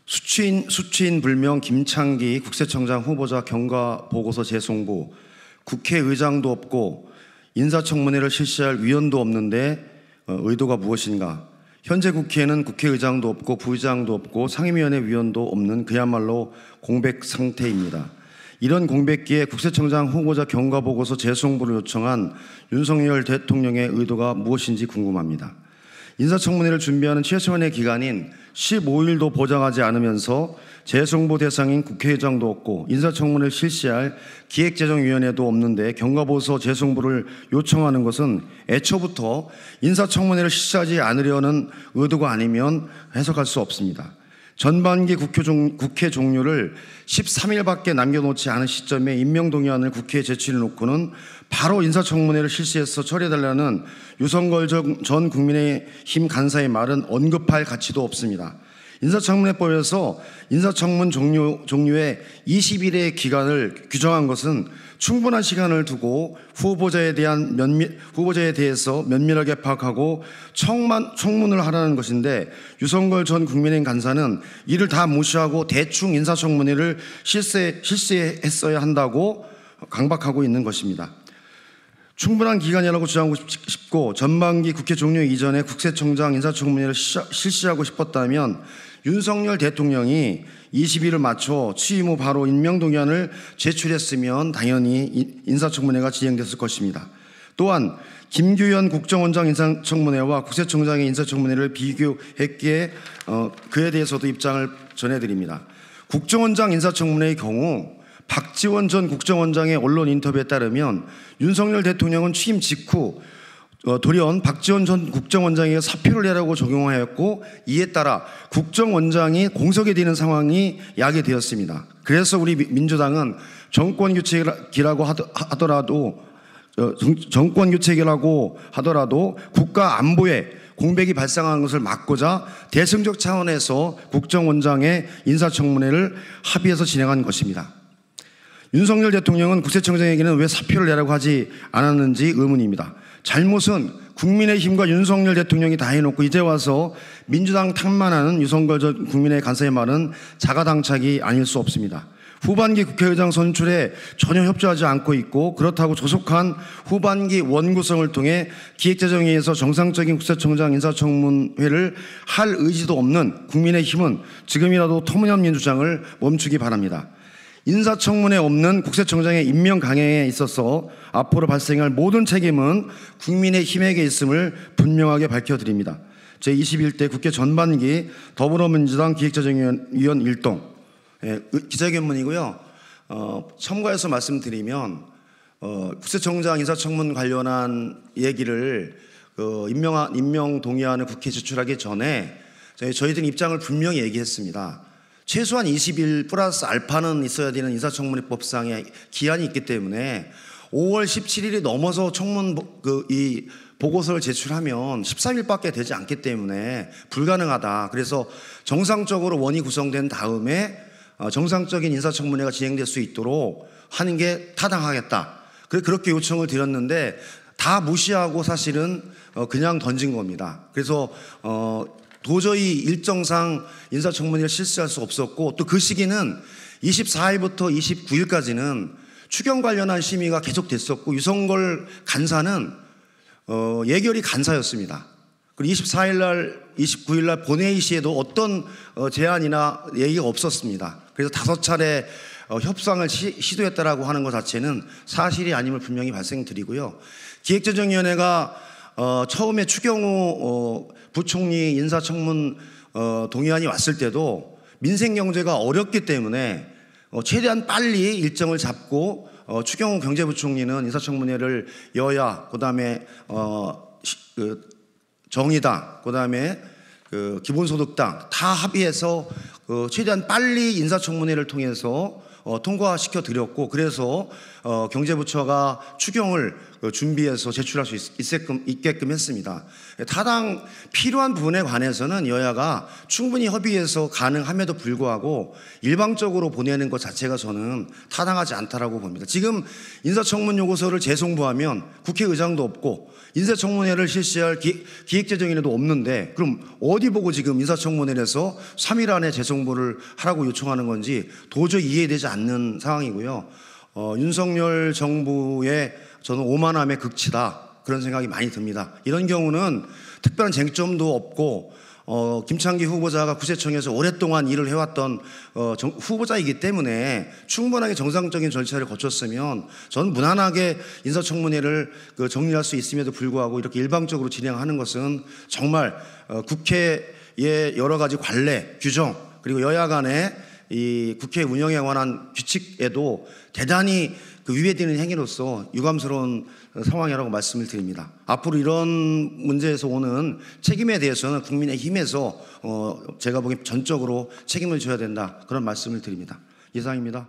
수취인 불명 김창기 국세청장 후보자 경과 보고서 재송부, 국회의장도 없고 인사청문회를 실시할 위원도 없는데 의도가 무엇인가? 현재 국회에는 국회의장도 없고 부의장도 없고 상임위원회 위원도 없는 그야말로 공백 상태입니다. 이런 공백기에 국세청장 후보자 경과보고서 재송부를 요청한 윤석열 대통령의 의도가 무엇인지 궁금합니다. 인사청문회를 준비하는 최소한의 기간인 15일도 보장하지 않으면서 재송부 대상인 국회의장도 없고 인사청문회를 실시할 기획재정위원회도 없는데 경과보고서 재송부를 요청하는 것은 애초부터 인사청문회를 실시하지 않으려는 의도가 아니면 해석할 수 없습니다. 전반기 국회 종료를 13일밖에 남겨놓지 않은 시점에 임명동의안을 국회에 제출해놓고는 바로 인사청문회를 실시해서 처리해달라는 유성걸 전 국민의힘 간사의 말은 언급할 가치도 없습니다. 인사청문회법에서 인사청문 종료에 20일의 기간을 규정한 것은 충분한 시간을 두고 후보자에 대해서 면밀하게 파악하고 청문을 하라는 것인데 유성걸 전 국민의힘 간사는 이를 다 무시하고 대충 인사청문회를 실시했어야 한다고 강박하고 있는 것입니다. 충분한 기간이라고 주장하고 싶고 전반기 국회 종료 이전에 국세청장 인사청문회를 실시하고 싶었다면 윤석열 대통령이 20일을 맞춰 취임 후 바로 임명동의안을 제출했으면 당연히 인사청문회가 진행됐을 것입니다. 또한 김규현 국정원장 인사청문회와 국세청장의 인사청문회를 비교했기에 그에 대해서도 입장을 전해드립니다. 국정원장 인사청문회의 경우 박지원 전 국정원장의 언론 인터뷰에 따르면 윤석열 대통령은 취임 직후 돌연 박지원 전 국정원장에게 사표를 내라고 적용하였고 이에 따라 국정원장이 공석이 되는 상황이 야기되었습니다. 그래서 우리 민주당은 정권교체기라고 하더라도 국가 안보에 공백이 발생하는 것을 막고자 대승적 차원에서 국정원장의 인사청문회를 합의해서 진행한 것입니다. 윤석열 대통령은 국세청장에게는 왜 사표를 내라고 하지 않았는지 의문입니다. 잘못은 국민의힘과 윤석열 대통령이 다 해놓고 이제 와서 민주당 탓만하는 유성걸 전 국민의 간사의 말은 자가당착이 아닐 수 없습니다. 후반기 국회의장 선출에 전혀 협조하지 않고 있고 그렇다고 조속한 후반기 원구성을 통해 기획재정위에서 정상적인 국세청장 인사청문회를 할 의지도 없는 국민의힘은 지금이라도 터무니없는 주장을 멈추기 바랍니다. 인사청문회 없는 국세청장의 임명 강행에 있어서 앞으로 발생할 모든 책임은 국민의힘에게 있음을 분명하게 밝혀드립니다. 제21대 국회 전반기 더불어민주당 기획재정위원 일동 기자회견문이고요. 첨가해서 말씀드리면 국세청장 인사청문 관련한 얘기를 임명 동의안을 국회에 제출하기 전에 저희들은 입장을 분명히 얘기했습니다. 최소한 20일 플러스 알파는 있어야 되는 인사청문회법상의 기한이 있기 때문에 5월 17일이 넘어서 이 보고서를 제출하면 13일밖에 되지 않기 때문에 불가능하다. 그래서 정상적으로 원이 구성된 다음에 정상적인 인사청문회가 진행될 수 있도록 하는 게 타당하겠다. 그렇게 요청을 드렸는데 다 무시하고 사실은 그냥 던진 겁니다. 그래서 도저히 일정상 인사청문회를 실시할 수 없었고 또 그 시기는 24일부터 29일까지는 추경 관련한 심의가 계속됐었고 유성걸 간사는 예결위 간사였습니다. 그리고 24일날 29일날 본회의 시에도 어떤 제안이나 얘기가 없었습니다. 그래서 5차례 협상을 시도했다라고 하는 것 자체는 사실이 아님을 분명히 말씀드리고요. 기획재정위원회가 처음에 추경호 부총리 인사청문 동의안이 왔을 때도 민생경제가 어렵기 때문에 최대한 빨리 일정을 잡고 추경호 경제부총리는 인사청문회를 여야 그다음에 정의당 그다음에 기본소득당 다 합의해서 최대한 빨리 인사청문회를 통해서 통과시켜 드렸고 그래서 경제부처가 추경을 준비해서 제출할 수 있게끔 했습니다. 타당 필요한 부분에 관해서는 여야가 충분히 협의해서 가능함에도 불구하고 일방적으로 보내는 것 자체가 저는 타당하지 않다라고 봅니다. 지금 인사청문 요구서를 재송부하면 국회의장도 없고 인사청문회를 실시할 기획재정위원회도 없는데 그럼 어디 보고 지금 인사청문회에서 3일 안에 재송부를 하라고 요청하는 건지 도저히 이해되지 않는 상황이고요. 윤석열 정부의 저는 오만함의 극치다 그런 생각이 많이 듭니다. 이런 경우는 특별한 쟁점도 없고 김창기 후보자가 구세청에서 오랫동안 일을 해왔던 후보자이기 때문에 충분하게 정상적인 절차를 거쳤으면 저는 무난하게 인사청문회를 정리할 수 있음에도 불구하고 이렇게 일방적으로 진행하는 것은 정말 국회의 여러 가지 관례, 규정 그리고 여야 간의 이 국회 운영에 관한 규칙에도 대단히 위배되는 행위로서 유감스러운 상황이라고 말씀을 드립니다. 앞으로 이런 문제에서 오는 책임에 대해서는 국민의힘에서 제가 보기엔 전적으로 책임을 져야 된다 그런 말씀을 드립니다. 이상입니다.